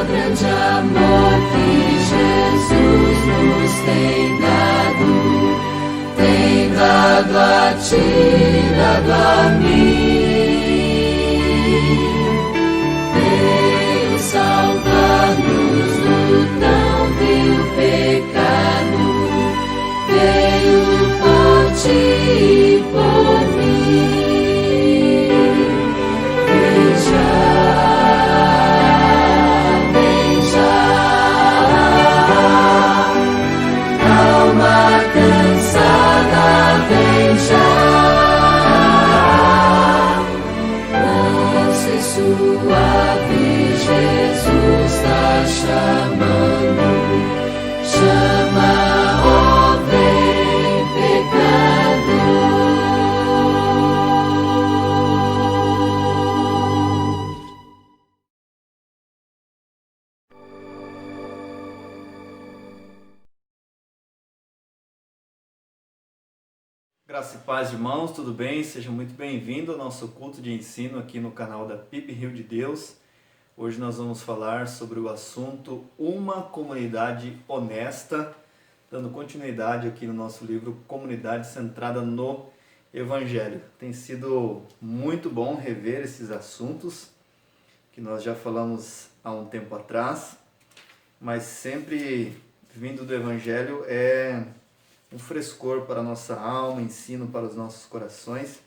grande amor que Jesus nos tem dado a ti, dado a mim. Veio salvar-nos do tão vil pecado, veio por ti e por mim. Vem já, alma cansada, vem já. Manso e suave, Jesus está chamando. Chama, ó, vem pecador. Graça e paz, irmãos, tudo bem? Seja muito bem-vindo ao nosso culto de ensino aqui no canal da PIB Rio de Deus. Hoje nós vamos falar sobre o assunto Uma Comunidade Honesta, dando continuidade aqui no nosso livro Comunidade Centrada no Evangelho. Tem sido muito bom rever esses assuntos que nós já falamos há um tempo atrás, mas sempre vindo do Evangelho é um frescor para a nossa alma, ensino para os nossos corações.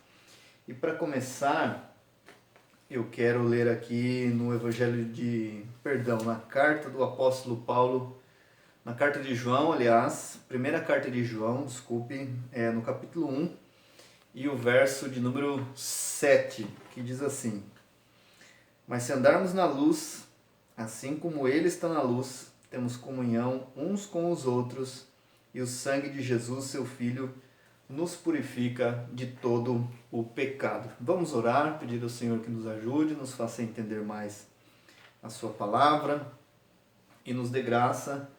E para começar, eu quero ler aqui no na carta do apóstolo Paulo, na carta de João, aliás, primeira carta de João, no capítulo 1, e o verso de número 7, que diz assim: Mas se andarmos na luz, assim como ele está na luz, temos comunhão uns com os outros, e o sangue de Jesus, seu Filho, nos purifica de todo o pecado. Vamos orar, pedir ao Senhor que nos ajude, nos faça entender mais a sua palavra e nos dê graça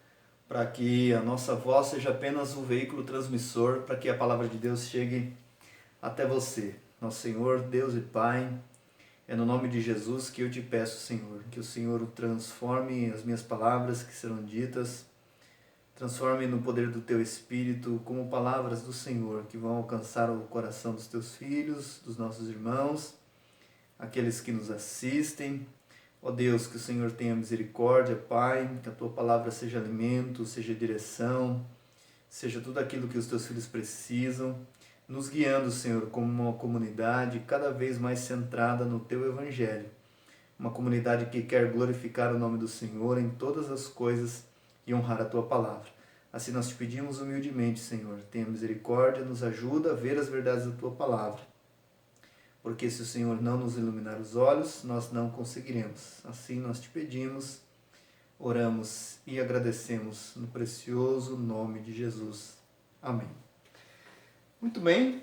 para que a nossa voz seja apenas um veículo transmissor para que a palavra de Deus chegue até você. Nosso Senhor, Deus e Pai, é no nome de Jesus que eu te peço, Senhor, que o Senhor transforme as minhas palavras que serão ditas, transforme no poder do Teu Espírito como palavras do Senhor que vão alcançar o coração dos Teus filhos, dos nossos irmãos, aqueles que nos assistem. Ó Deus, que o Senhor tenha misericórdia, Pai, que a Tua palavra seja alimento, seja direção, seja tudo aquilo que os Teus filhos precisam, nos guiando, Senhor, como uma comunidade cada vez mais centrada no Teu Evangelho. Uma comunidade que quer glorificar o nome do Senhor em todas as coisas e honrar a Tua palavra. Assim nós te pedimos humildemente, Senhor, tenha misericórdia, nos ajuda a ver as verdades da Tua palavra. Porque se o Senhor não nos iluminar os olhos, nós não conseguiremos. Assim nós te pedimos, oramos e agradecemos no precioso nome de Jesus. Amém. Muito bem,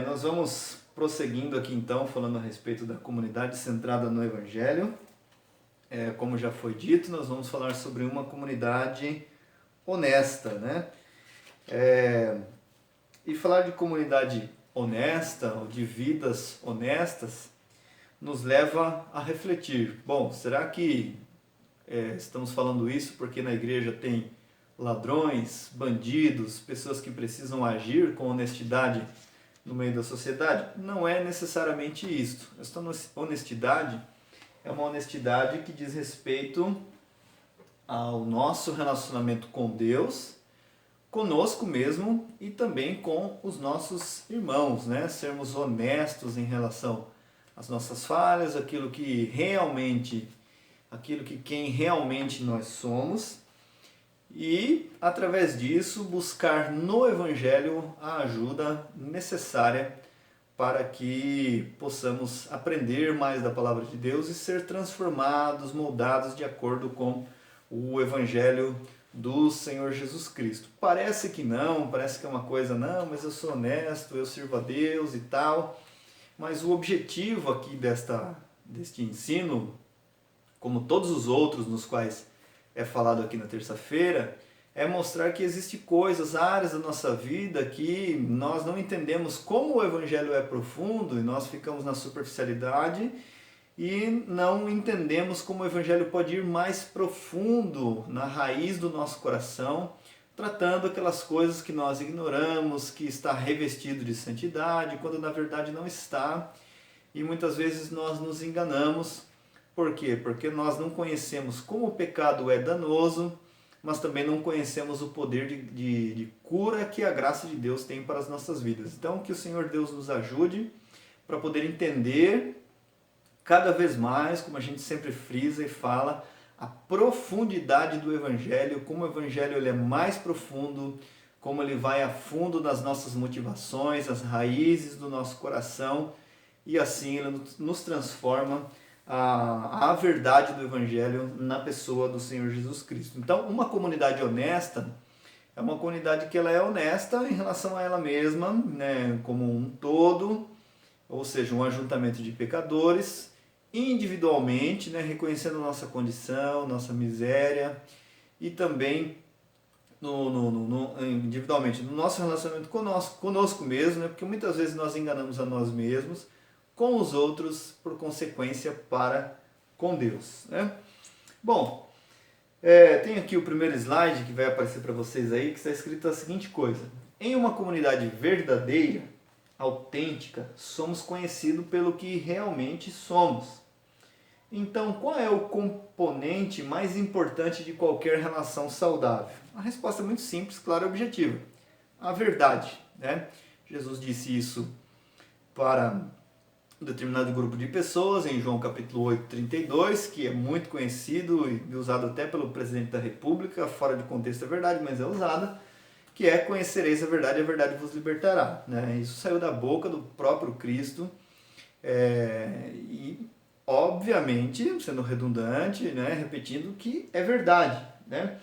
nós vamos prosseguindo aqui então, falando a respeito da comunidade centrada no Evangelho. Como já foi dito, nós vamos falar sobre uma comunidade honesta, né? E falar de comunidade honesta, ou de vidas honestas, nos leva a refletir. Bom, será que estamos falando isso porque na igreja tem ladrões, bandidos, pessoas que precisam agir com honestidade no meio da sociedade? Não é necessariamente isto. Esta honestidade é uma honestidade que diz respeito ao nosso relacionamento com Deus, conosco mesmo e também com os nossos irmãos, né? Sermos honestos em relação às nossas falhas, aquilo que quem realmente nós somos, e através disso buscar no Evangelho a ajuda necessária para que possamos aprender mais da palavra de Deus e ser transformados, moldados de acordo com o Evangelho do Senhor Jesus Cristo. Parece que não, parece que é uma coisa, não, mas eu sou honesto, eu sirvo a Deus e tal, mas o objetivo aqui deste ensino, como todos os outros nos quais é falado aqui na terça-feira, é mostrar que existem coisas, áreas da nossa vida que nós não entendemos como o Evangelho é profundo e nós ficamos na superficialidade e não entendemos como o Evangelho pode ir mais profundo na raiz do nosso coração, tratando aquelas coisas que nós ignoramos, que está revestido de santidade, quando na verdade não está, e muitas vezes nós nos enganamos. Por quê? Porque nós não conhecemos como o pecado é danoso, mas também não conhecemos o poder de cura que a graça de Deus tem para as nossas vidas. Então, que o Senhor Deus nos ajude para poder entender cada vez mais, como a gente sempre frisa e fala, a profundidade do Evangelho, como o Evangelho ele é mais profundo, como ele vai a fundo nas nossas motivações, as raízes do nosso coração, e assim ele nos transforma a verdade do Evangelho na pessoa do Senhor Jesus Cristo. Então, uma comunidade honesta é uma comunidade que ela é honesta em relação a ela mesma, né, como um todo, ou seja, um ajuntamento de pecadores, individualmente, né, reconhecendo nossa condição, nossa miséria, e também individualmente no nosso relacionamento conosco mesmo, né, porque muitas vezes nós enganamos a nós mesmos, com os outros, por consequência, para com Deus, né? Bom, tem aqui o primeiro slide que vai aparecer para vocês aí, que está escrito a seguinte coisa: em uma comunidade verdadeira, autêntica, somos conhecidos pelo que realmente somos. Então, qual é o componente mais importante de qualquer relação saudável? A resposta é muito simples, clara e objetiva: a verdade, né? Jesus disse isso para um determinado grupo de pessoas, em João capítulo 8, 32, que é muito conhecido e usado até pelo presidente da República, fora de contexto é verdade, mas é usada, que é: conhecereis a verdade vos libertará. Né? Isso saiu da boca do próprio Cristo, e obviamente, sendo redundante, né, repetindo que é verdade. Né?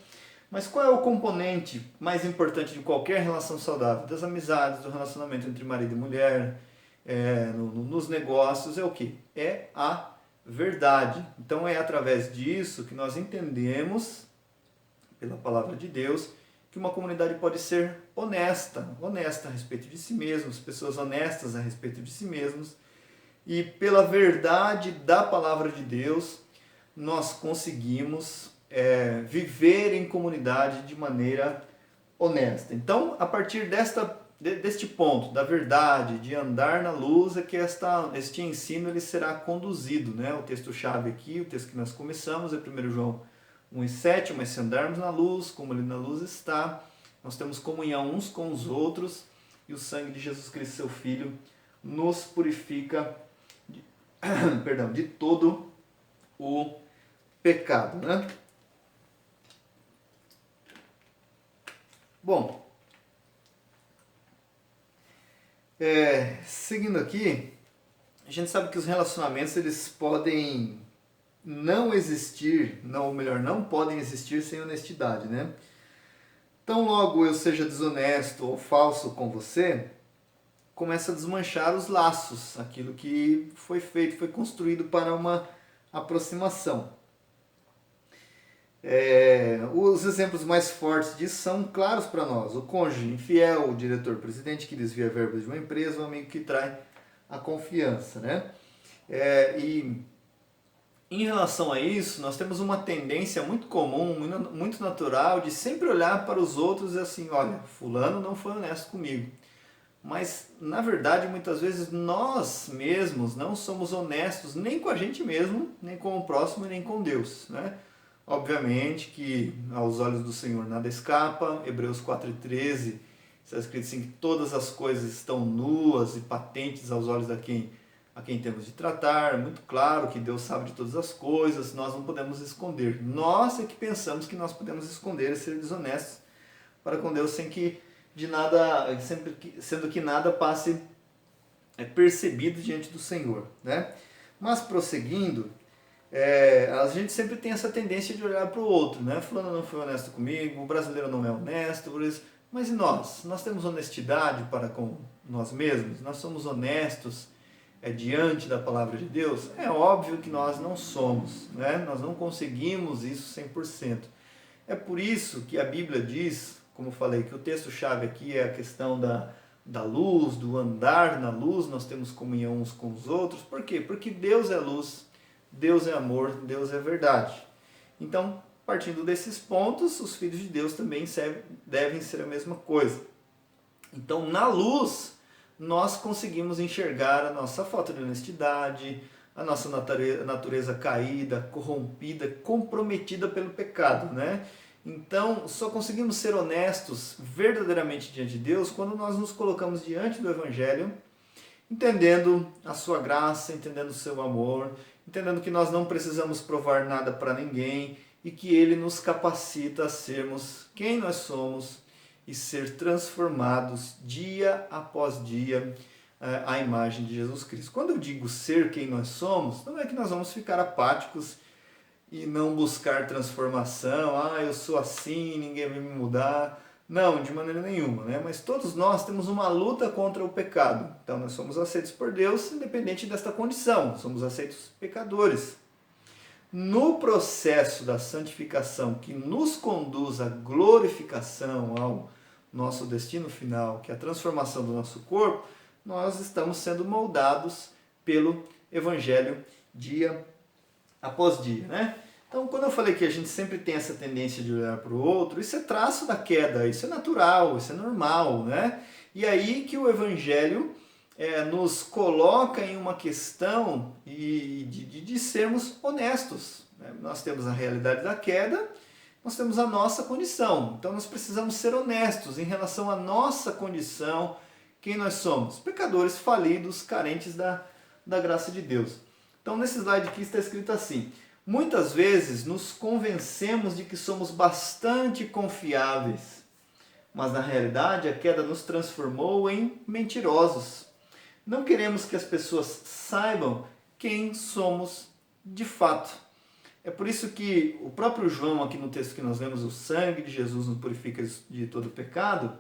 Mas qual é o componente mais importante de qualquer relação saudável? Das amizades, do relacionamento entre marido e mulher, nos negócios, é o que? É a verdade. Então é através disso que nós entendemos, pela palavra de Deus, que uma comunidade pode ser honesta a respeito de si mesmos, pessoas honestas a respeito de si mesmos, e pela verdade da palavra de Deus nós conseguimos viver em comunidade de maneira honesta. Então, a partir deste ponto, da verdade, de andar na luz, é que este ensino ele será conduzido. Né? O texto-chave aqui, o texto que nós começamos, é 1 João 1,7, mas se andarmos na luz, como ele na luz está, nós temos comunhão uns com os outros, e o sangue de Jesus Cristo, seu Filho, nos purifica de todo o pecado. Né? Bom, seguindo aqui, a gente sabe que os relacionamentos eles podem não existir, ou melhor, não podem existir sem honestidade, né? Então, logo eu seja desonesto ou falso com você, começa a desmanchar os laços, aquilo que foi feito, foi construído para uma aproximação. Os exemplos mais fortes disso são claros para nós: o cônjuge infiel, o diretor-presidente que desvia verbas de uma empresa, o amigo que trai a confiança, né? E em relação a isso, nós temos uma tendência muito comum, muito natural, de sempre olhar para os outros e assim: olha, fulano não foi honesto comigo. Mas, na verdade, muitas vezes nós mesmos não somos honestos nem com a gente mesmo, nem com o próximo e nem com Deus, né? Obviamente que aos olhos do Senhor nada escapa. Hebreus 4,13 está escrito assim, que todas as coisas estão nuas e patentes aos olhos a quem temos de tratar. É muito claro que Deus sabe de todas as coisas, nós não podemos esconder. Nós é que pensamos que nós podemos esconder e ser desonestos para com Deus sendo que nada passe percebido diante do Senhor. Né? Mas prosseguindo, a gente sempre tem essa tendência de olhar para o outro, né? Fulano não foi honesto comigo, o brasileiro não é honesto, por isso. Mas e nós? Nós temos honestidade para com nós mesmos? Nós somos honestos diante da palavra de Deus? É óbvio que nós não somos, né? Nós não conseguimos isso 100%. É por isso que a Bíblia diz, como eu falei, que o texto-chave aqui é a questão da luz, do andar na luz, nós temos comunhão uns com os outros. Por quê? Porque Deus é luz. Deus é amor, Deus é verdade. Então, partindo desses pontos, os filhos de Deus também devem ser a mesma coisa. Então, na luz, nós conseguimos enxergar a nossa falta de honestidade, a nossa natureza caída, corrompida, comprometida pelo pecado, né? Então, só conseguimos ser honestos verdadeiramente diante de Deus quando nós nos colocamos diante do Evangelho, entendendo a sua graça, entendendo o seu amor, entendendo que nós não precisamos provar nada para ninguém e que Ele nos capacita a sermos quem nós somos e ser transformados dia após dia à imagem de Jesus Cristo. Quando eu digo ser quem nós somos, não é que nós vamos ficar apáticos e não buscar transformação, eu sou assim, ninguém vai me mudar. Não, de maneira nenhuma, né? Mas todos nós temos uma luta contra o pecado. Então nós somos aceitos por Deus, independente desta condição, somos aceitos pecadores. No processo da santificação que nos conduz à glorificação, ao nosso destino final, que é a transformação do nosso corpo, nós estamos sendo moldados pelo Evangelho dia após dia, né? Então, quando eu falei que a gente sempre tem essa tendência de olhar para o outro, isso é traço da queda, isso é natural, isso é normal, né? E aí que o Evangelho nos coloca em uma questão de sermos honestos, né? Nós temos a realidade da queda, nós temos a nossa condição. Então, nós precisamos ser honestos em relação à nossa condição, quem nós somos? Pecadores falidos, carentes da graça de Deus. Então, nesse slide aqui está escrito assim: muitas vezes nos convencemos de que somos bastante confiáveis, mas na realidade a queda nos transformou em mentirosos. Não queremos que as pessoas saibam quem somos de fato. É por isso que o próprio João, aqui no texto que nós lemos, o sangue de Jesus nos purifica de todo pecado,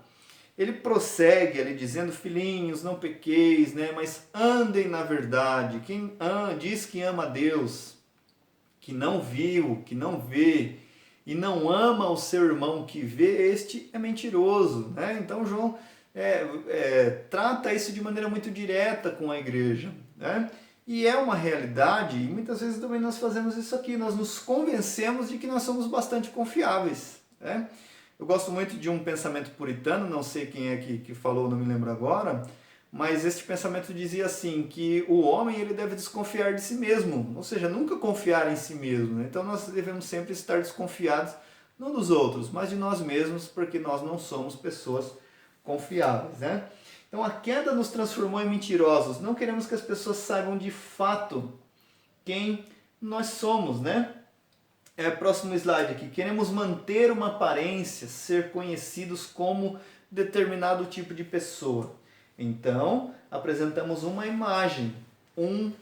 ele prossegue ali dizendo: filhinhos, não pequeis, né, mas andem na verdade. Quem diz que ama a Deus, que não viu, que não vê, e não ama o seu irmão que vê, este é mentiroso, né? Então João trata isso de maneira muito direta com a igreja, né? E é uma realidade, e muitas vezes também nós fazemos isso aqui, nós nos convencemos de que nós somos bastante confiáveis, né? Eu gosto muito de um pensamento puritano, não sei quem é que falou, não me lembro agora, mas este pensamento dizia assim, que o homem ele deve desconfiar de si mesmo, ou seja, nunca confiar em si mesmo, né? Então nós devemos sempre estar desconfiados, não dos outros, mas de nós mesmos, porque nós não somos pessoas confiáveis, né? Então a queda nos transformou em mentirosos, não queremos que as pessoas saibam de fato quem nós somos, né? Próximo slide aqui, queremos manter uma aparência, ser conhecidos como determinado tipo de pessoa. Então, apresentamos uma imagem, um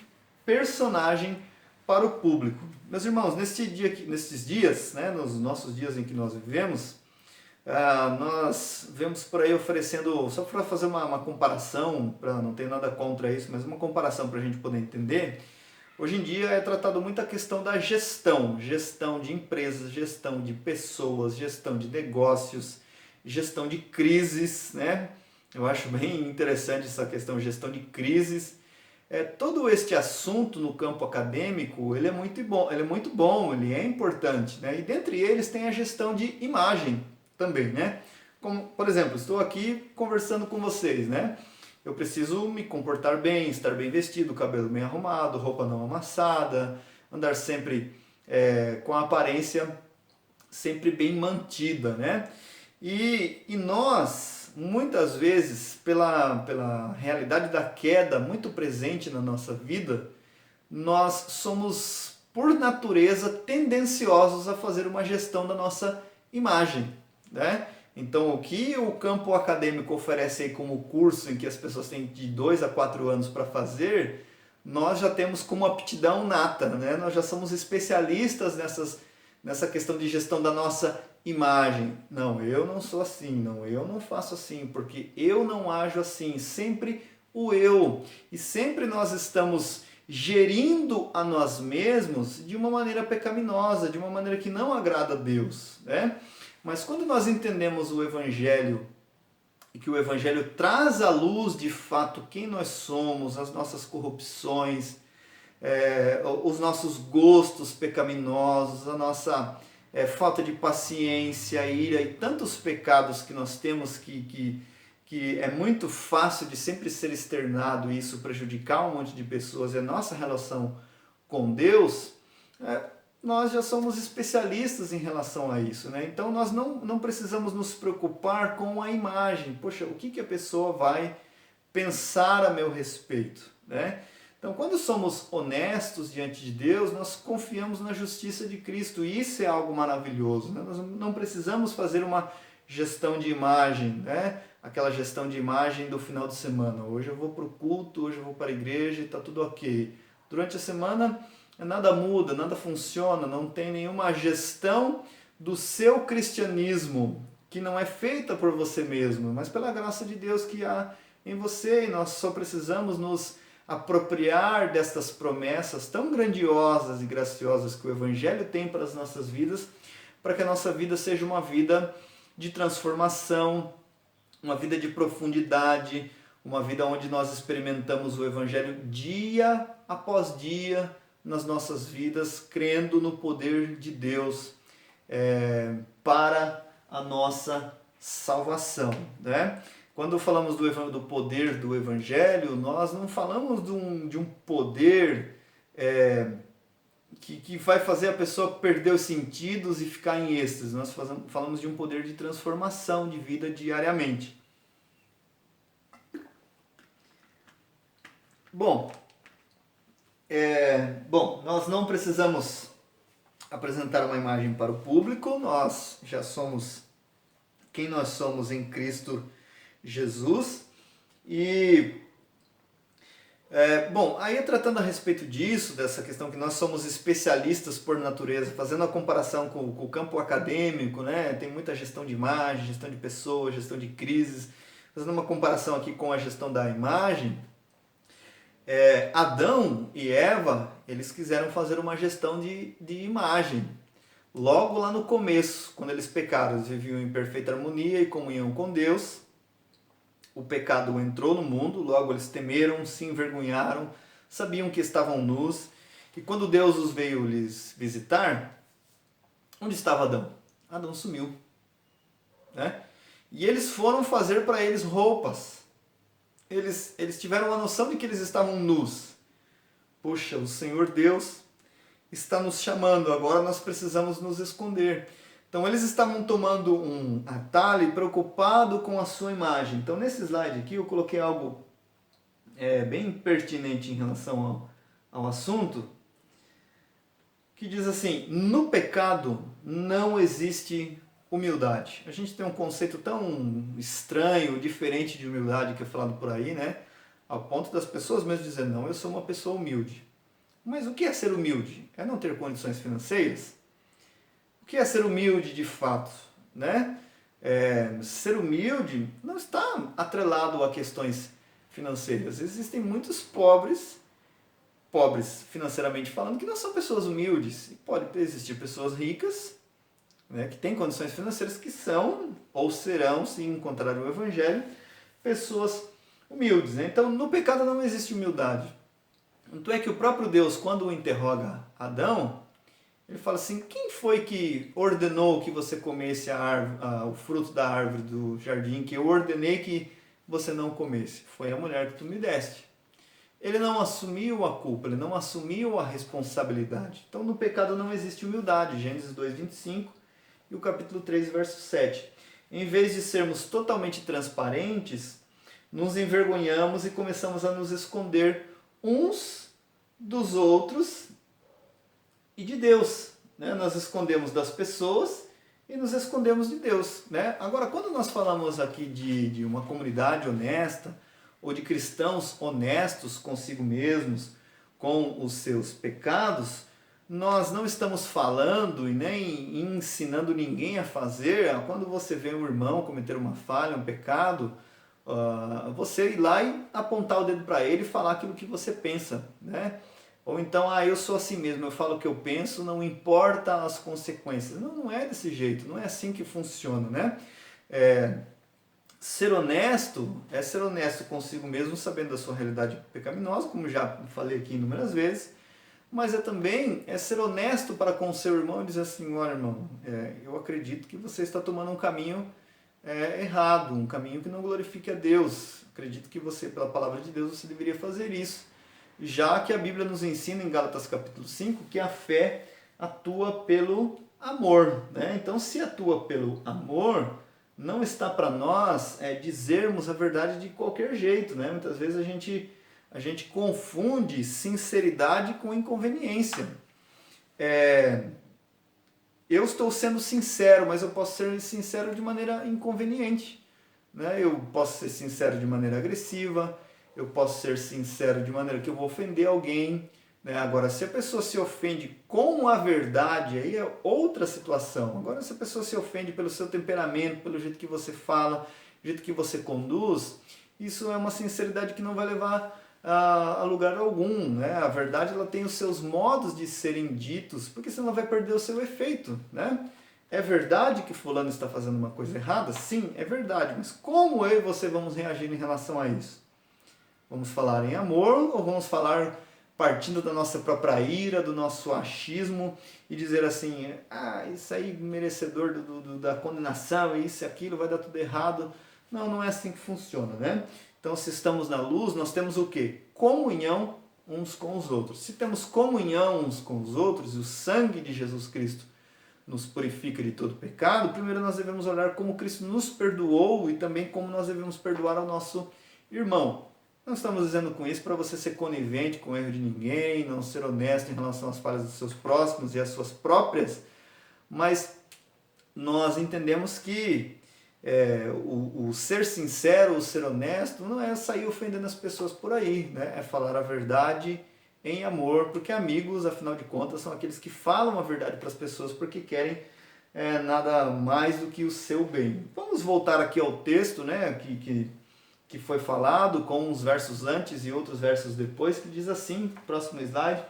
personagem para o público. Meus irmãos, nesses dias, né, nos nossos dias em que nós vivemos, nós vemos por aí oferecendo, só para fazer uma comparação, não tenho nada contra isso, mas uma comparação para a gente poder entender. Hoje em dia é tratado muito a questão da gestão de empresas, gestão de pessoas, gestão de negócios, gestão de crises, né? Eu acho bem interessante essa questão de gestão de crises. Todo este assunto no campo acadêmico, ele é muito bom, ele é importante, né? E dentre eles tem a gestão de imagem também, né? Como, por exemplo, estou aqui conversando com vocês, né? Eu preciso me comportar bem, estar bem vestido, cabelo bem arrumado, roupa não amassada, andar sempre com a aparência sempre bem mantida, né? E nós, muitas vezes, pela realidade da queda muito presente na nossa vida, nós somos, por natureza, tendenciosos a fazer uma gestão da nossa imagem, né? Então, o que o campo acadêmico oferece aí como curso em que as pessoas têm de 2 a 4 anos para fazer, nós já temos como aptidão nata, né? Nós já somos especialistas nessa questão de gestão da nossa imagem. Não, eu não sou assim, não, eu não faço assim, porque eu não ajo assim, sempre o eu. E sempre nós estamos gerindo a nós mesmos de uma maneira pecaminosa, de uma maneira que não agrada a Deus, né? Mas quando nós entendemos o Evangelho e que o Evangelho traz à luz de fato quem nós somos, as nossas corrupções, os nossos gostos pecaminosos, a nossa falta de paciência, ira e tantos pecados que nós temos que é muito fácil de sempre ser externado e isso prejudicar um monte de pessoas e a nossa relação com Deus, nós já somos especialistas em relação a isso, né? Então nós não precisamos nos preocupar com a imagem. Poxa, o que a pessoa vai pensar a meu respeito, né? Então, quando somos honestos diante de Deus, nós confiamos na justiça de Cristo e isso é algo maravilhoso, né? Nós não precisamos fazer uma gestão de imagem, né? Aquela gestão de imagem do final de semana. Hoje eu vou para o culto, hoje eu vou para a igreja e está tudo ok. Durante a semana nada muda, nada funciona, não tem nenhuma gestão do seu cristianismo, que não é feita por você mesmo, mas pela graça de Deus que há em você, e nós só precisamos nos apropriar destas promessas tão grandiosas e graciosas que o Evangelho tem para as nossas vidas, para que a nossa vida seja uma vida de transformação, uma vida de profundidade, uma vida onde nós experimentamos o Evangelho dia após dia nas nossas vidas, crendo no poder de Deus para a nossa salvação, né? Quando falamos do poder do Evangelho, nós não falamos de um poder que vai fazer a pessoa perder os sentidos e ficar em êxtase. Nós falamos de um poder de transformação de vida diariamente. Bom, nós não precisamos apresentar uma imagem para o público, nós já somos quem nós somos em Cristo Jesus. E, aí tratando a respeito disso, dessa questão que nós somos especialistas por natureza, fazendo a comparação com o campo acadêmico, né? Tem muita gestão de imagem, gestão de pessoas, gestão de crises, fazendo uma comparação aqui com a gestão da imagem, Adão e Eva, eles quiseram fazer uma gestão de imagem. Logo lá no começo, quando eles pecaram, eles viviam em perfeita harmonia e comunhão com Deus. O pecado entrou no mundo, logo eles temeram, se envergonharam, sabiam que estavam nus. E quando Deus os veio lhes visitar, onde estava Adão? Adão sumiu, né? E eles foram fazer para eles roupas. Eles tiveram a noção de que eles estavam nus. Poxa, o Senhor Deus está nos chamando, agora nós precisamos nos esconder. Então eles estavam tomando um atalho preocupado com a sua imagem. Então nesse slide aqui eu coloquei algo bem pertinente em relação ao assunto, que diz assim: no pecado não existe humildade. A gente tem um conceito tão estranho, diferente de humildade que é falado por aí, né? Ao ponto das pessoas mesmo dizendo, não, eu sou uma pessoa humilde. Mas o que é ser humilde? É não ter condições financeiras? O que é ser humilde de fato, né? Ser humilde não está atrelado a questões financeiras. Existem muitos pobres financeiramente falando, que não são pessoas humildes. E pode existir pessoas ricas, né, que têm condições financeiras, que são ou serão, se encontrarem o Evangelho, pessoas humildes, né? Então no pecado não existe humildade. Tanto é que o próprio Deus, quando interroga Adão, ele fala assim: quem foi que ordenou que você comesse o fruto da árvore do jardim, que eu ordenei que você não comesse? Foi a mulher que tu me deste. Ele não assumiu a culpa, ele não assumiu a responsabilidade. Então no pecado não existe humildade. Gênesis 2:25 e o capítulo 3, verso 7. Em vez de sermos totalmente transparentes, nos envergonhamos e começamos a nos esconder uns dos outros e de Deus, né? Nós escondemos das pessoas e nos escondemos de Deus, né? Agora, quando nós falamos aqui de uma comunidade honesta ou de cristãos honestos consigo mesmos, com os seus pecados, nós não estamos falando e nem ensinando ninguém a fazer. Quando você vê um irmão cometer uma falha, um pecado, você ir lá e apontar o dedo para ele e falar aquilo que você pensa, né? Ou então, eu sou assim mesmo, eu falo o que eu penso, não importa as consequências. Não é desse jeito, não é assim que funciona, né? Ser honesto é ser honesto consigo mesmo, sabendo da sua realidade pecaminosa, como já falei aqui inúmeras vezes, mas é também ser honesto para com o seu irmão e dizer assim, olha irmão, eu acredito que você está tomando um caminho errado, um caminho que não glorifique a Deus. Acredito que você, pela palavra de Deus, você deveria fazer isso. Já que a Bíblia nos ensina em Gálatas capítulo 5 que a fé atua pelo amor, né? Então, se atua pelo amor, não está para nós dizermos a verdade de qualquer jeito, né? Muitas vezes a gente confunde sinceridade com inconveniência. Eu estou sendo sincero, mas eu posso ser sincero de maneira inconveniente, né? Eu posso ser sincero de maneira agressiva, eu posso ser sincero de maneira que eu vou ofender alguém, né? Agora, se a pessoa se ofende com a verdade, aí é outra situação. Agora, se a pessoa se ofende pelo seu temperamento, pelo jeito que você fala, do jeito que você conduz, isso é uma sinceridade que não vai levar a lugar algum, né? A verdade ela tem os seus modos de serem ditos, porque senão ela vai perder o seu efeito, né? É verdade que fulano está fazendo uma coisa errada? Sim, é verdade, mas como eu e você vamos reagir em relação a isso? Vamos falar em amor ou vamos falar partindo da nossa própria ira, do nosso achismo e dizer assim, isso aí merecedor da condenação, isso e aquilo, vai dar tudo errado. Não, não é assim que funciona, né? Então, se estamos na luz, nós temos o quê? Comunhão uns com os outros. Se temos comunhão uns com os outros e o sangue de Jesus Cristo nos purifica de todo pecado, primeiro nós devemos olhar como Cristo nos perdoou e também como nós devemos perdoar ao nosso irmão. Não estamos dizendo com isso para você ser conivente com o erro de ninguém, não ser honesto em relação às falhas dos seus próximos e às suas próprias, mas nós entendemos que o ser sincero, o ser honesto, não é sair ofendendo as pessoas por aí, né? É falar a verdade em amor, porque amigos, afinal de contas, são aqueles que falam a verdade para as pessoas porque querem nada mais do que o seu bem. Vamos voltar aqui ao texto, né, que foi falado, com uns versos antes e outros versos depois, que diz assim, próximo slide,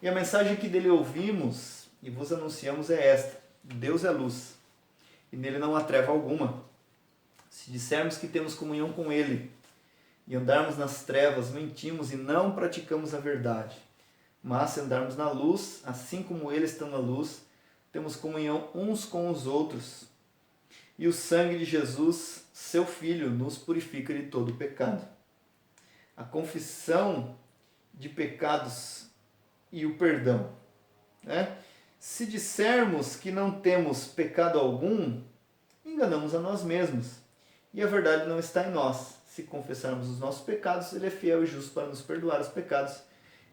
e a mensagem que dele ouvimos e vos anunciamos é esta: Deus é luz, e nele não há treva alguma. Se dissermos que temos comunhão com ele e andarmos nas trevas, mentimos e não praticamos a verdade. Mas se andarmos na luz, assim como ele está na luz, temos comunhão uns com os outros. E o sangue de Jesus, seu Filho, nos purifica de todo pecado. A confissão de pecados e o perdão, né? Se dissermos que não temos pecado algum, enganamos a nós mesmos, e a verdade não está em nós. Se confessarmos os nossos pecados, ele é fiel e justo para nos perdoar os pecados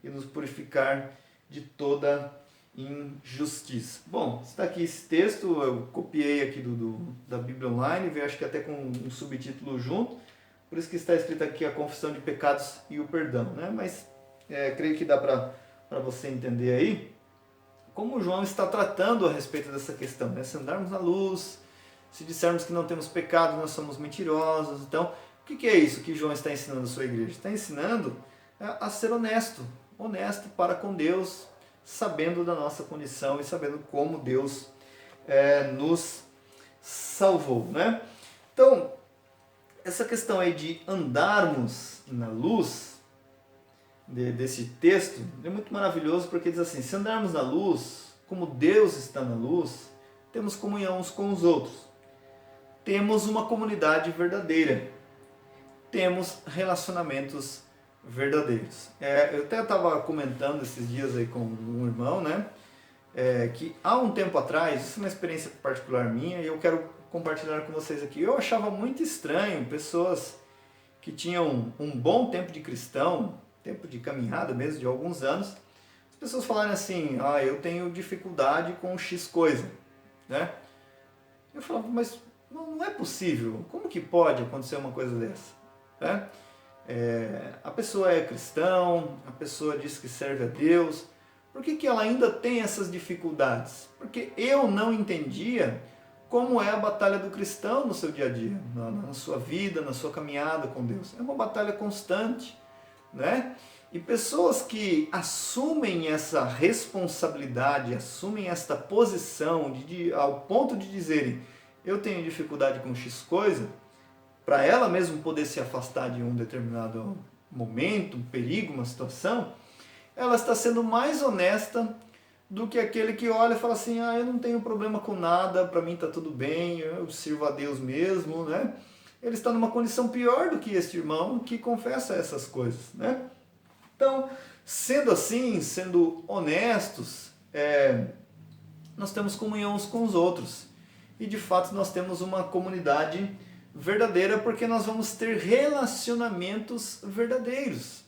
e nos purificar de toda injustiça. Bom, está aqui esse texto, eu copiei aqui da Bíblia Online, veio acho que até com um subtítulo junto, por isso que está escrito aqui a confissão de pecados e o perdão, né? Mas creio que dá para você entender aí como João está tratando a respeito dessa questão, né? Se andarmos na luz, se dissermos que não temos pecado, nós somos mentirosos. Então, o que é isso que João está ensinando a sua igreja? Está ensinando a ser honesto para com Deus, sabendo da nossa condição e sabendo como Deus nos salvou, né? Então, essa questão aí de andarmos na luz, desse texto, é muito maravilhoso porque diz assim, se andarmos na luz, como Deus está na luz, temos comunhão uns com os outros, temos uma comunidade verdadeira, temos relacionamentos verdadeiros. Eu até estava comentando esses dias aí com um irmão, né, que há um tempo atrás, isso é uma experiência particular minha e eu quero compartilhar com vocês aqui. Eu achava muito estranho pessoas que tinham um bom tempo de cristão, tempo de caminhada mesmo, de alguns anos, as pessoas falarem assim, eu tenho dificuldade com X coisa, né? Eu falava, mas não é possível, como que pode acontecer uma coisa dessa? Né? A pessoa é cristão, a pessoa diz que serve a Deus, por que ela ainda tem essas dificuldades? Porque eu não entendia como é a batalha do cristão no seu dia a dia, na sua vida, na sua caminhada com Deus. É uma batalha constante, né? E pessoas que assumem essa responsabilidade, assumem esta posição ao ponto de dizerem, eu tenho dificuldade com X coisa, para ela mesmo poder se afastar de um determinado momento, um perigo, uma situação, ela está sendo mais honesta do que aquele que olha e fala assim, eu não tenho problema com nada, para mim está tudo bem, eu sirvo a Deus mesmo, né? Ele está numa condição pior do que este irmão que confessa essas coisas, né? Então, sendo assim, sendo honestos, nós temos comunhão uns com os outros. E de fato nós temos uma comunidade verdadeira porque nós vamos ter relacionamentos verdadeiros,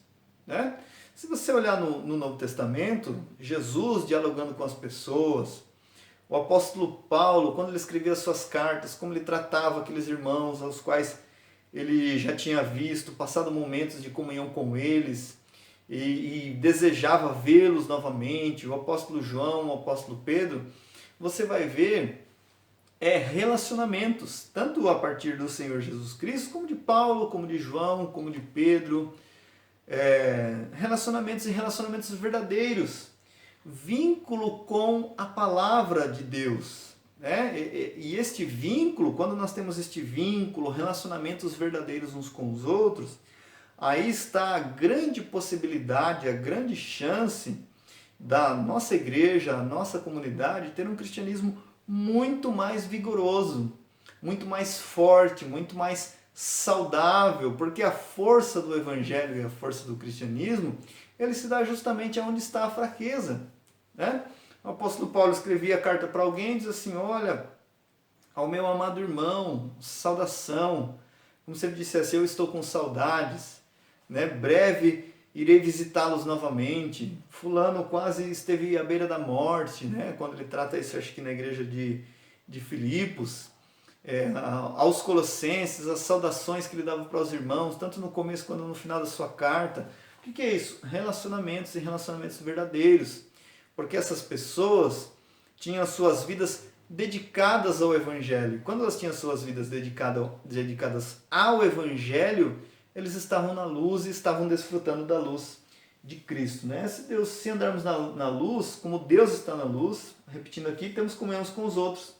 né? Se você olhar no Novo Testamento, Jesus dialogando com as pessoas, o apóstolo Paulo, quando ele escrevia as suas cartas, como ele tratava aqueles irmãos aos quais ele já tinha visto, passado momentos de comunhão com eles e desejava vê-los novamente, o apóstolo João, o apóstolo Pedro, você vai ver relacionamentos, tanto a partir do Senhor Jesus Cristo, como de Paulo, como de João, como de Pedro, relacionamentos e relacionamentos verdadeiros, vínculo com a palavra de Deus, né? E este vínculo, quando nós temos este vínculo, relacionamentos verdadeiros uns com os outros, aí está a grande possibilidade, a grande chance da nossa igreja, a nossa comunidade ter um cristianismo muito mais vigoroso, muito mais forte, muito mais saudável, porque a força do evangelho e a força do cristianismo, ele se dá justamente onde está a fraqueza, né? O apóstolo Paulo escrevia a carta para alguém e diz assim, olha, ao meu amado irmão, saudação, como se ele dissesse, eu estou com saudades, né? Breve irei visitá-los novamente. Fulano quase esteve à beira da morte, né? Quando ele trata isso, acho que na igreja de Filipos, aos Colossenses, as saudações que ele dava para os irmãos, tanto no começo quanto no final da sua carta. O que é isso? Relacionamentos e relacionamentos verdadeiros. Porque essas pessoas tinham as suas vidas dedicadas ao Evangelho. Quando elas tinham suas vidas dedicadas ao Evangelho, eles estavam na luz e estavam desfrutando da luz de Cristo, né? Se andarmos na luz, como Deus está na luz, repetindo aqui, temos comunhão uns com os outros.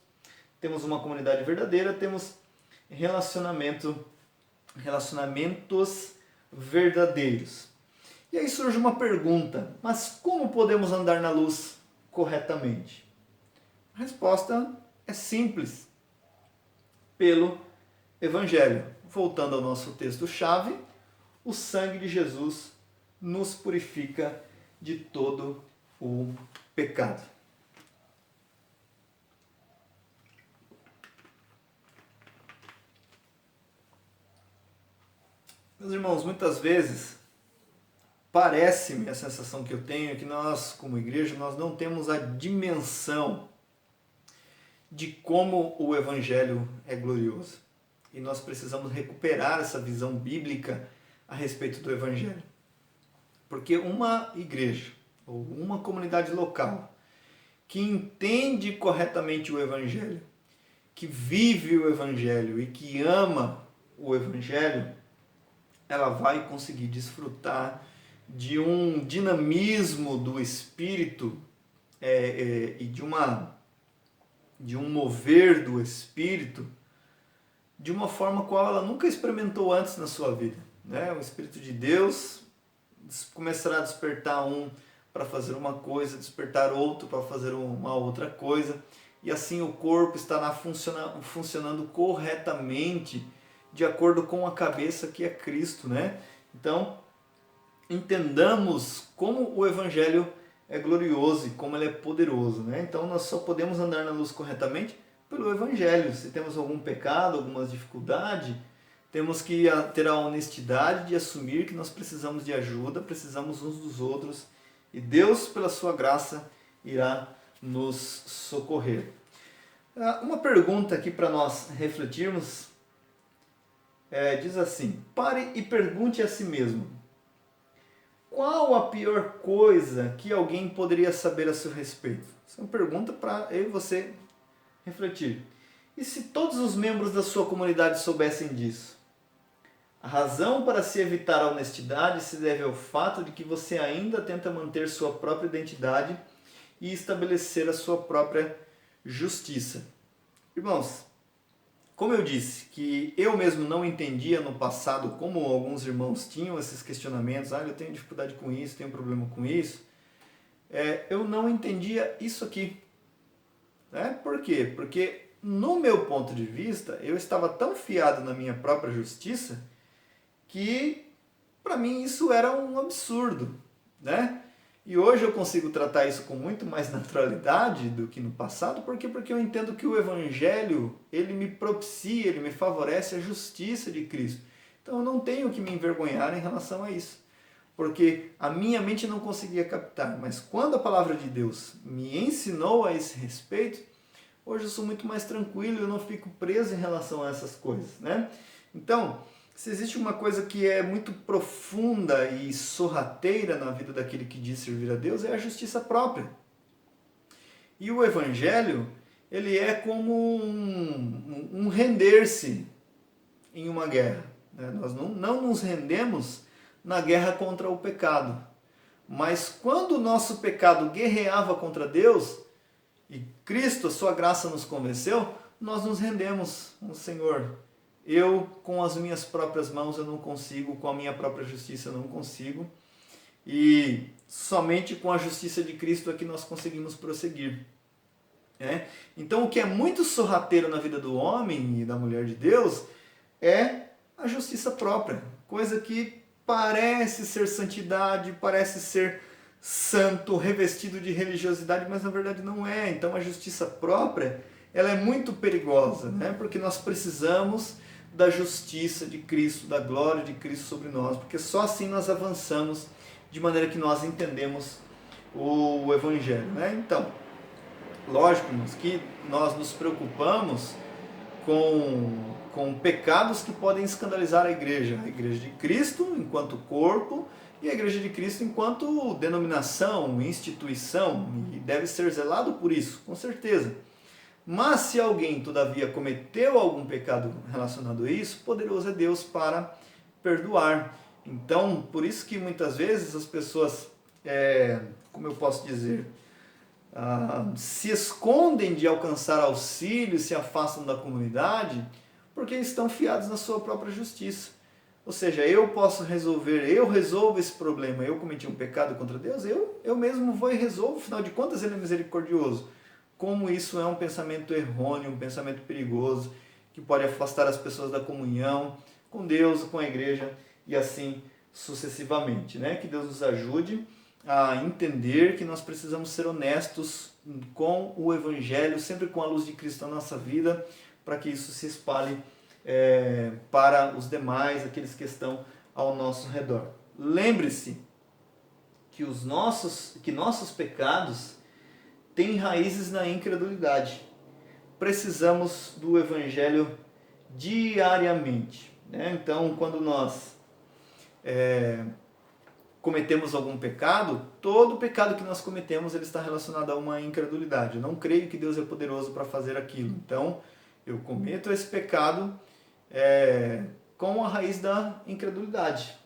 Temos uma comunidade verdadeira, temos relacionamentos verdadeiros. E aí surge uma pergunta, mas como podemos andar na luz corretamente? A resposta é simples, pelo Evangelho. Voltando ao nosso texto-chave, o sangue de Jesus nos purifica de todo o pecado. Meus irmãos, muitas vezes parece-me, a sensação que eu tenho é que nós, como igreja, nós não temos a dimensão de como o Evangelho é glorioso. E nós precisamos recuperar essa visão bíblica a respeito do Evangelho. Porque uma igreja, ou uma comunidade local, que entende corretamente o Evangelho, que vive o Evangelho e que ama o Evangelho, ela vai conseguir desfrutar de um dinamismo do Espírito e de um mover do Espírito de uma forma qual ela nunca experimentou antes na sua vida, né? O Espírito de Deus começará a despertar um para fazer uma coisa, despertar outro para fazer uma outra coisa, e assim o corpo estará funcionando corretamente de acordo com a cabeça que é Cristo, né? Então, entendamos como o Evangelho é glorioso e como ele é poderoso, né? Então, nós só podemos andar na luz corretamente pelo Evangelho. Se temos algum pecado, alguma dificuldade, temos que ter a honestidade de assumir que nós precisamos de ajuda, precisamos uns dos outros, e Deus, pela sua graça, irá nos socorrer. Uma pergunta aqui para nós refletirmos diz assim: pare e pergunte a si mesmo, qual a pior coisa que alguém poderia saber a seu respeito? Essa é uma pergunta para eu e você refletir. E se todos os membros da sua comunidade soubessem disso? A razão para se evitar a honestidade se deve ao fato de que você ainda tenta manter sua própria identidade e estabelecer a sua própria justiça. Irmãos, como eu disse, que eu mesmo não entendia no passado, como alguns irmãos tinham esses questionamentos, eu tenho dificuldade com isso, tenho problema com isso, eu não entendia isso aqui. Por quê? Porque no meu ponto de vista, eu estava tão fiado na minha própria justiça que para mim isso era um absurdo, né? E hoje eu consigo tratar isso com muito mais naturalidade do que no passado, por quê? Porque eu entendo que o Evangelho, ele me propicia, ele me favorece a justiça de Cristo. Então eu não tenho que me envergonhar em relação a isso, porque a minha mente não conseguia captar. Mas quando a palavra de Deus me ensinou a esse respeito, hoje eu sou muito mais tranquilo, eu não fico preso em relação a essas coisas, né? Então, se existe uma coisa que é muito profunda e sorrateira na vida daquele que diz servir a Deus, é a justiça própria. E o Evangelho, ele é como um render-se em uma guerra, né? Nós não nos rendemos na guerra contra o pecado. Mas quando o nosso pecado guerreava contra Deus, e Cristo, a sua graça nos convenceu, nós nos rendemos ao Senhor. Eu, com as minhas próprias mãos, eu não consigo, com a minha própria justiça eu não consigo. E somente com a justiça de Cristo é que nós conseguimos prosseguir. Então o que é muito sorrateiro na vida do homem e da mulher de Deus é a justiça própria. Coisa que parece ser santidade, parece ser santo, revestido de religiosidade, mas na verdade não é. Então a justiça própria, ela é muito perigosa, né? Porque nós precisamos da justiça de Cristo, da glória de Cristo sobre nós, porque só assim nós avançamos de maneira que nós entendemos o Evangelho, né? Então, lógico que nós nos preocupamos com pecados que podem escandalizar a igreja de Cristo enquanto corpo e a igreja de Cristo enquanto denominação, instituição, e deve ser zelado por isso, com certeza. Mas se alguém, todavia, cometeu algum pecado relacionado a isso, poderoso é Deus para perdoar. Então, por isso que muitas vezes as pessoas, como eu posso dizer, se escondem de alcançar auxílio, se afastam da comunidade, porque estão fiados na sua própria justiça. Ou seja, eu posso resolver, eu resolvo esse problema, eu cometi um pecado contra Deus, eu mesmo vou e resolvo, afinal de contas ele é misericordioso. Como isso é um pensamento errôneo, um pensamento perigoso, que pode afastar as pessoas da comunhão com Deus, com a igreja e assim sucessivamente, né? Que Deus nos ajude a entender que nós precisamos ser honestos com o Evangelho, sempre com a luz de Cristo na nossa vida, para que isso se espalhe para os demais, aqueles que estão ao nosso redor. Lembre-se que nossos pecados têm raízes na incredulidade. Precisamos do Evangelho diariamente, né? Então, quando nós cometemos algum pecado, todo pecado que nós cometemos ele está relacionado a uma incredulidade. Eu não creio que Deus é poderoso para fazer aquilo. Então, eu cometo esse pecado com a raiz da incredulidade.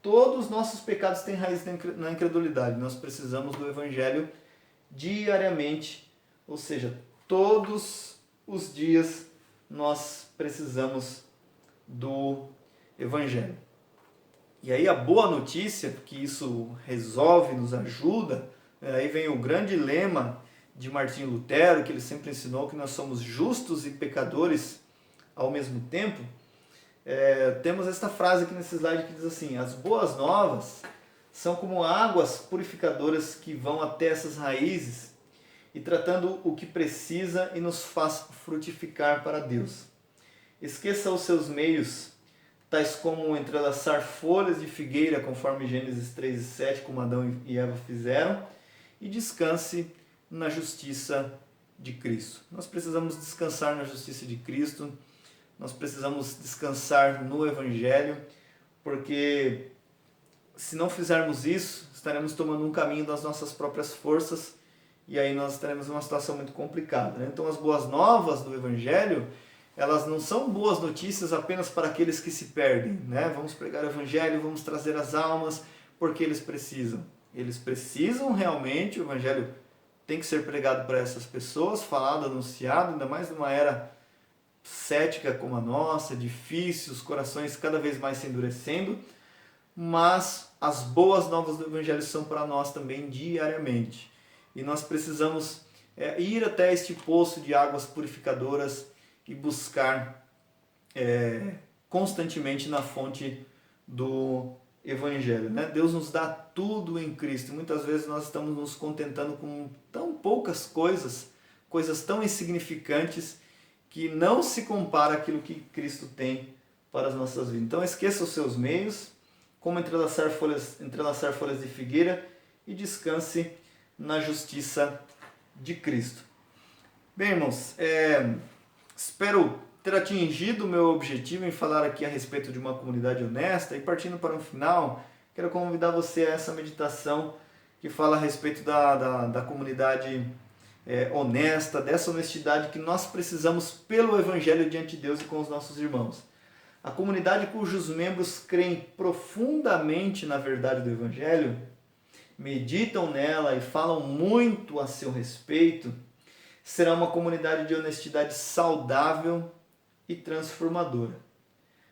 Todos os nossos pecados têm raiz na incredulidade. Nós precisamos do Evangelho diariamente, ou seja, todos os dias nós precisamos do Evangelho. E aí a boa notícia, que isso resolve, nos ajuda, aí vem o grande lema de Martinho Lutero, que ele sempre ensinou que nós somos justos e pecadores ao mesmo tempo. Temos esta frase aqui nesse slide que diz assim: as boas novas são como águas purificadoras que vão até essas raízes e tratando o que precisa e nos faz frutificar para Deus. Esqueça os seus meios, tais como entrelaçar folhas de figueira, conforme Gênesis 3 e 7, como Adão e Eva fizeram, e descanse na justiça de Cristo. Nós precisamos descansar na justiça de Cristo, nós precisamos descansar no Evangelho, porque se não fizermos isso, estaremos tomando um caminho das nossas próprias forças e aí nós estaremos numa situação muito complicada, né? Então as boas novas do Evangelho, elas não são boas notícias apenas para aqueles que se perdem, né? Vamos pregar o Evangelho, vamos trazer as almas, porque eles precisam. Eles precisam realmente, o Evangelho tem que ser pregado para essas pessoas, falado, anunciado, ainda mais numa era cética como a nossa, difícil, os corações cada vez mais se endurecendo, mas as boas novas do Evangelho são para nós também diariamente. E nós precisamos ir até este poço de águas purificadoras e buscar constantemente na fonte do Evangelho, né? Deus nos dá tudo em Cristo. E muitas vezes nós estamos nos contentando com tão poucas coisas, coisas tão insignificantes, que não se compara àquilo que Cristo tem para as nossas vidas. Então esqueça os seus meios, como entrelaçar folhas de figueira, e descanse na justiça de Cristo. Bem, irmãos, espero ter atingido o meu objetivo em falar aqui a respeito de uma comunidade honesta, e partindo para um final, quero convidar você a essa meditação que fala a respeito da comunidade honesta, dessa honestidade que nós precisamos pelo Evangelho diante de Deus e com os nossos irmãos. A comunidade cujos membros creem profundamente na verdade do Evangelho, meditam nela e falam muito a seu respeito, será uma comunidade de honestidade saudável e transformadora.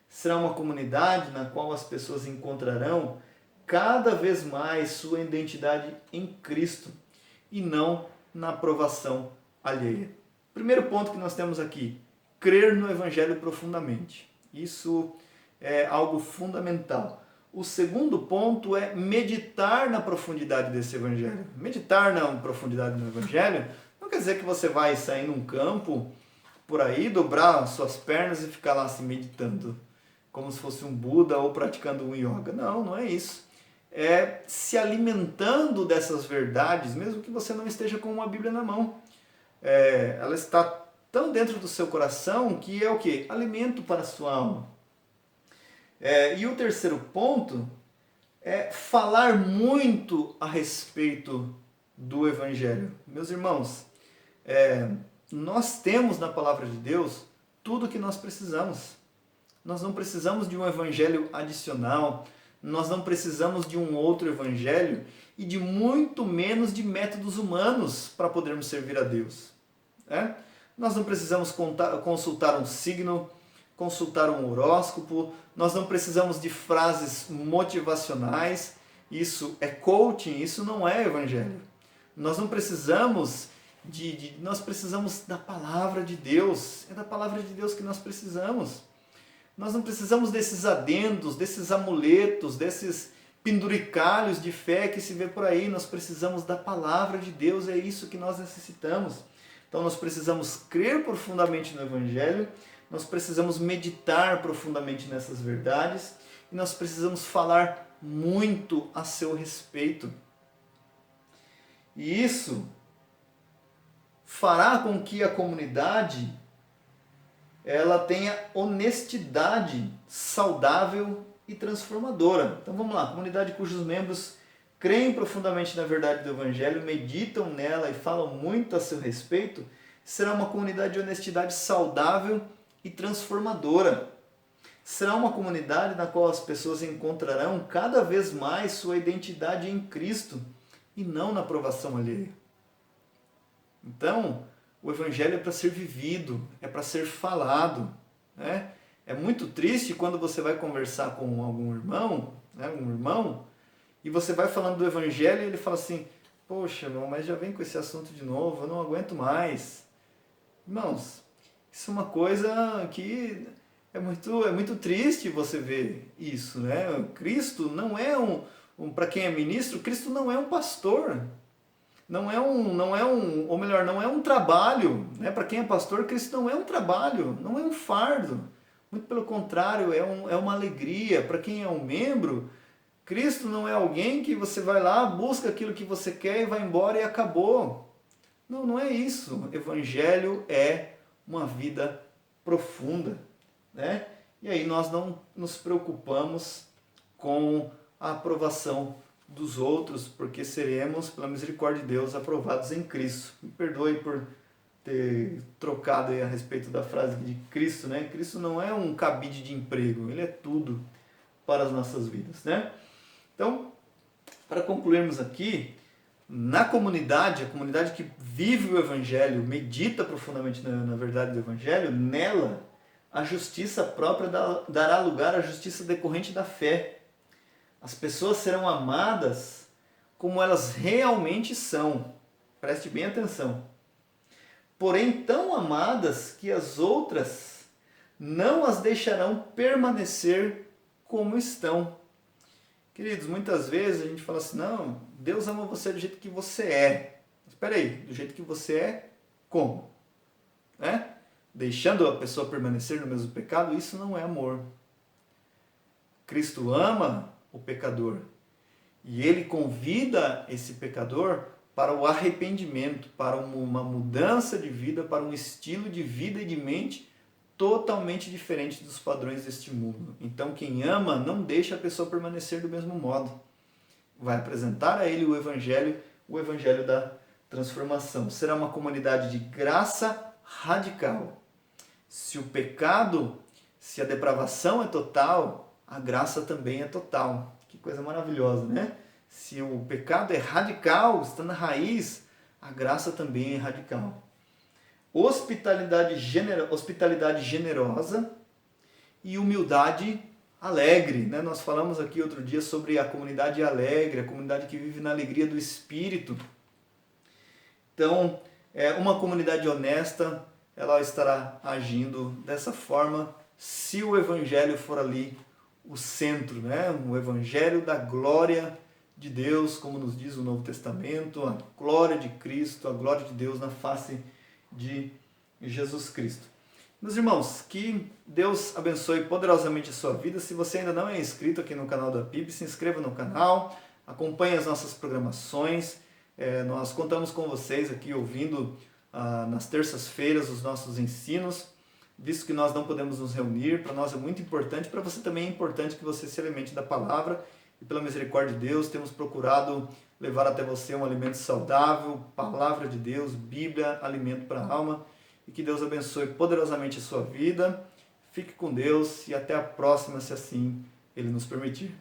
Será uma comunidade na qual as pessoas encontrarão cada vez mais sua identidade em Cristo e não na aprovação alheia. Primeiro ponto que nós temos aqui, crer no Evangelho profundamente. Isso é algo fundamental. O segundo ponto é meditar na profundidade desse Evangelho. Meditar na profundidade do Evangelho não quer dizer que você vai sair num campo por aí, dobrar suas pernas e ficar lá assim meditando, como se fosse um Buda ou praticando um yoga. Não, não é isso. É se alimentando dessas verdades, mesmo que você não esteja com uma Bíblia na mão. Ela está tão dentro do seu coração que é o quê? Alimento para a sua alma. E o terceiro ponto é falar muito a respeito do Evangelho. Meus irmãos, nós temos na Palavra de Deus tudo o que nós precisamos. Nós não precisamos de um Evangelho adicional, nós não precisamos de um outro Evangelho e de muito menos de métodos humanos para podermos servir a Deus. Nós não precisamos consultar um signo, consultar um horóscopo, nós não precisamos de frases motivacionais, isso é coaching, isso não é Evangelho. Nós não precisamos nós precisamos da Palavra de Deus, é da Palavra de Deus que nós precisamos. Nós não precisamos desses adendos, desses amuletos, desses penduricalhos de fé que se vê por aí. Nós precisamos da Palavra de Deus, é isso que nós necessitamos. Então nós precisamos crer profundamente no Evangelho, nós precisamos meditar profundamente nessas verdades e nós precisamos falar muito a seu respeito. E isso fará com que a comunidade ela tenha honestidade saudável e transformadora. Então vamos lá, comunidade cujos membros creem profundamente na verdade do Evangelho, meditam nela e falam muito a seu respeito, será uma comunidade de honestidade saudável e transformadora. Será uma comunidade na qual as pessoas encontrarão cada vez mais sua identidade em Cristo e não na aprovação alheia. Então, o Evangelho é para ser vivido, é para ser falado. É muito triste quando você vai conversar com algum irmão, um irmão, e você vai falando do Evangelho e ele fala assim, poxa, irmão, mas já vem com esse assunto de novo, eu não aguento mais. Irmãos, isso é uma coisa que é muito triste você ver isso, né? Cristo não é para quem é ministro, Cristo não é um pastor. Não é um trabalho, né? Para quem é pastor, Cristo não é um trabalho, não é um fardo. Muito pelo contrário, é uma alegria. Para quem é um membro, Cristo não é alguém que você vai lá, busca aquilo que você quer e vai embora e acabou. Não, não é isso. Evangelho é uma vida profunda, né? E aí nós não nos preocupamos com a aprovação dos outros, porque seremos, pela misericórdia de Deus, aprovados em Cristo. Me perdoe por ter trocado aí a respeito da frase de Cristo, né? Cristo não é um cabide de emprego, Ele é tudo para as nossas vidas, né? Então, para concluirmos aqui, na comunidade, a comunidade que vive o Evangelho, medita profundamente na verdade do Evangelho, nela a justiça própria dará lugar à justiça decorrente da fé. As pessoas serão amadas como elas realmente são. Preste bem atenção. Porém, tão amadas que as outras não as deixarão permanecer como estão. Queridos, muitas vezes a gente fala assim, não, Deus ama você do jeito que você é. Mas espera aí, do jeito que você é, como? Deixando a pessoa permanecer no mesmo pecado, isso não é amor. Cristo ama o pecador e ele convida esse pecador para o arrependimento, para uma mudança de vida, para um estilo de vida e de mente totalmente diferente dos padrões deste mundo. Então, quem ama não deixa a pessoa permanecer do mesmo modo. Vai apresentar a ele o evangelho da transformação. Será uma comunidade de graça radical. Se o pecado, se a depravação é total, a graça também é total. Que coisa maravilhosa, né? Se o pecado é radical, está na raiz, a graça também é radical. Hospitalidade generosa e humildade alegre. Né? Nós falamos aqui outro dia sobre a comunidade alegre, a comunidade que vive na alegria do Espírito. Então, uma comunidade honesta, ela estará agindo dessa forma se o Evangelho for ali o centro, né? O Evangelho da glória de Deus, como nos diz o Novo Testamento, a glória de Cristo, a glória de Deus na face de Jesus Cristo. Meus irmãos, que Deus abençoe poderosamente a sua vida. Se você ainda não é inscrito aqui no canal da PIB, se inscreva no canal, acompanhe as nossas programações. Nós contamos com vocês aqui ouvindo nas terças-feiras os nossos ensinos, visto que nós não podemos nos reunir. Para nós é muito importante, para você também é importante que você se alimente da palavra. E pela misericórdia de Deus, temos procurado levar até você um alimento saudável, palavra de Deus, Bíblia, alimento para a alma. E que Deus abençoe poderosamente a sua vida. Fique com Deus e até a próxima, se assim Ele nos permitir.